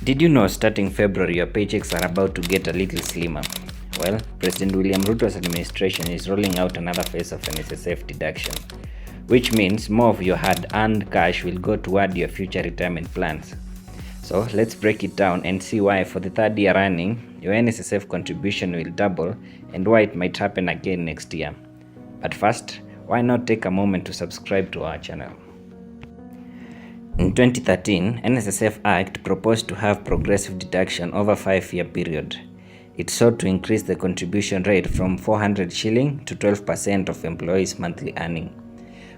Did you know starting February your paychecks are about to get a little slimmer? Well, President William Ruto's administration is rolling out another phase of NSSF deduction, which means more of your hard-earned cash will go toward your future retirement plans. So let's break it down and see why for the third year running, your NSSF contribution will double and why it might happen again next year. But first, why not take a moment to subscribe to our channel? In 2013, NSSF Act proposed to have progressive deduction over a 5-year period. It sought to increase the contribution rate from 400 shilling to 12% of employees' monthly earning,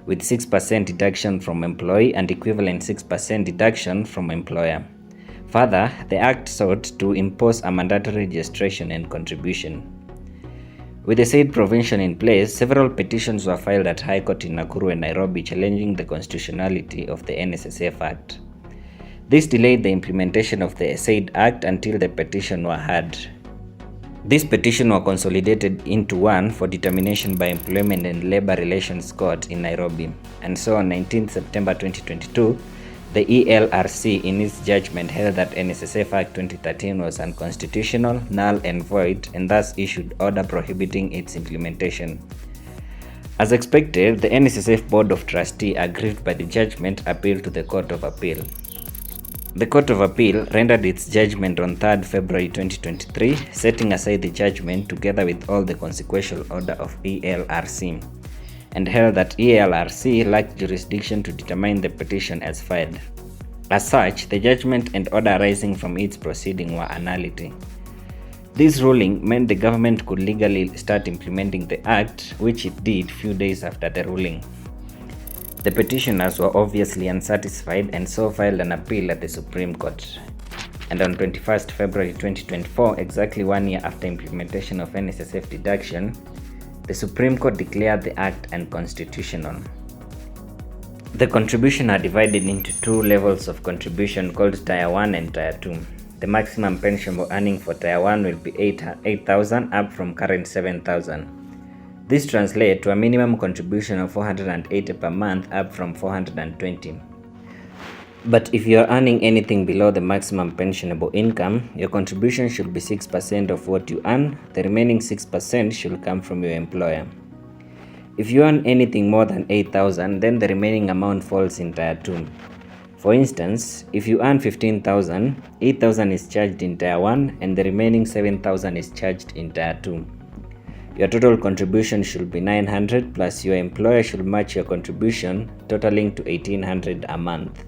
with 6% deduction from employee and equivalent 6% deduction from employer. Further, the Act sought to impose a mandatory registration and contribution. With the said provision in place, several petitions were filed at High Court in Nakuru and Nairobi challenging the constitutionality of the NSSF Act. This delayed the implementation of the said Act until the petition were heard. These petitions were consolidated into one for determination by Employment and Labor Relations Court in Nairobi, and so on 19 September 2022, the ELRC in its judgment held that NSSF Act 2013 was unconstitutional, null and void, and thus issued order prohibiting its implementation. As expected, the NSSF Board of Trustees, aggrieved by the judgment, appealed to the Court of Appeal. The Court of Appeal rendered its judgment on 3rd February 2023, setting aside the judgment together with all the consequential order of ELRC, and held that ELRC lacked jurisdiction to determine the petition as filed. As such, the judgment and order arising from its proceeding were a nullity. This ruling meant the government could legally start implementing the Act, which it did few days after the ruling. The petitioners were obviously unsatisfied and so filed an appeal at the Supreme Court. And on 21st February 2024, exactly 1 year after implementation of NSSF deduction, the Supreme Court declared the Act unconstitutional. The contributions are divided into two levels of contribution called Tier 1 and Tier 2. The maximum pensionable earning for Tier 1 will be 8,000 up from current 7,000. This translates to a minimum contribution of 480 per month up from 420. But if you are earning anything below the maximum pensionable income, your contribution should be 6% of what you earn. The remaining 6% should come from your employer. If you earn anything more than 8,000, then the remaining amount falls in Tier 2. For instance, if you earn 15,000, 8,000 is charged in Tier 1 and the remaining 7,000 is charged in Tier 2. Your total contribution should be 900 plus your employer should match your contribution, totaling to 1,800 a month.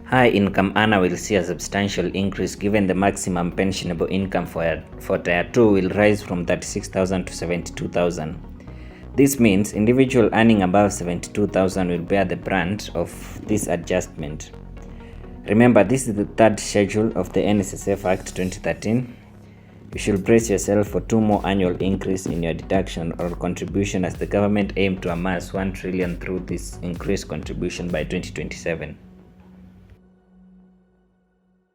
High-income earner will see a substantial increase given the maximum pensionable income for Tier 2 will rise from 36,000 to 72,000. This means individual earning above 72,000 will bear the brunt of this adjustment. Remember, this is the third schedule of the NSSF Act 2013. You should brace yourself for 2 more annual increase in your deduction or contribution as the government aims to amass 1 trillion through this increased contribution by 2027.